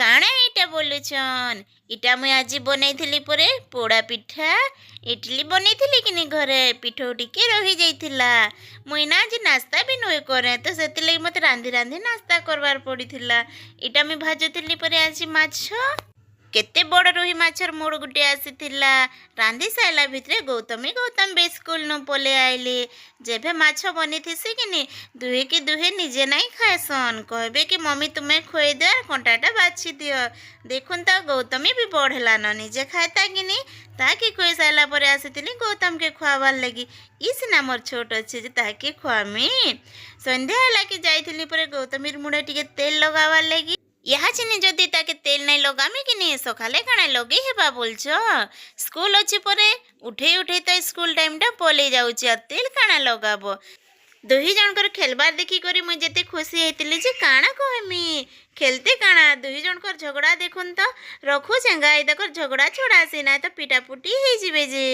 କାଣା ଏଇଟା ବୋଲୁଛନ୍? ଇଟା ମୁଇଁ ଆଜି ବନେଇଥିଲି ପରେ ପୋଡ଼ା ପିଠା ଇଟଲି ବନେଇଥିଲି କିନି ଘରେ ପିଠଉ ଟିକେ ରହିଯାଇଥିଲା। ମୁଇଁ ନା ଆଜି ନାସ୍ତା ବି ନୁହେଁ କରେ ତ ସେଥିଲାଗି ମୋତେ ରାନ୍ଧି ରାନ୍ଧି ନାସ୍ତା କରବାର ପଡ଼ିଥିଲା। ଇଟା ମୁଇଁ ଭାଜୁଥିଲି ପରେ ଆଜି ମାଛ କେତେ ବଡ଼ ରୋହି ମାଛର ମୋଡ଼ ଗୁଟେ ଆସିଥିଲା। ରାନ୍ଧି ସାଇଲା ଭିତରେ ଗୌତମ ବି ସ୍କୁଲନୁ ପଲେଇ ଆଇଲେ। ଯେବେ ମାଛ ବନିଥିସି କିନି ଦୁହେ ନିଜେ ନାଇଁ ଖାଏସନ୍, କହିବେ କି ମମ୍ମି ତୁମେ ଖୁଏଇଦିଅ କଣ୍ଟାଟା ବାଛି ଦିଅ। ଦେଖୁନ୍ ତ ଗୌତମୀ ବି ବଡ଼ ହେଲାନ, ନିଜେ ଖାଏତା କିନି ତାହାକେ ଖୁଏଇ ସାଇଲା ପରେ ଆସିଥିଲି ଗୌତମକେ ଖୁଆବାର ଲାଗି। ଇ ସିନା ମୋର୍ ଛୋଟ ଅଛି ଯେ ତାହାକେ ଖୁଆମି। ସନ୍ଧ୍ୟା ହେଲାକି ଯାଇଥିଲି ପରେ ଗୌତମୀର ମୁଣ୍ଡେ ଟିକେ ତେଲ ଲଗାବାର ଲାଗି। ଏହା ଚିନି ଯଦି ତାକେ ତେଲ ନାଇଁ ଲଗାମି କିନି ସକାଳେ କାଣା ଲଗେଇ ହେବା ବୋଲଛ? ସ୍କୁଲ ଅଛି ପରେ ଉଠେଇ ତ ସ୍କୁଲ ଟାଇମଟା ପଲେଇ ଯାଉଛି ଆଉ ତେଲ କାଣା ଲଗାବ? ଦୁହି ଜଣଙ୍କର ଖେଲବାର ଦେଖିକରି ମୁଇଁ ଯେତେ ଖୁସି ହେଇଥିଲି ଯେ କାଣା କହେମି। ଖେଲତେ କାଣା ଦୁହି ଜଣଙ୍କର ଝଗଡ଼ା ଦେଖୁନ୍ ତ। ରଖୁଛେଁ ଗାଈ ଦେଖର ଝଗଡ଼ା ଛୋଡ଼ାସି ନାଇଁ ତ ପିଟାପୁଟି ହେଇଯିବେ ଯେ।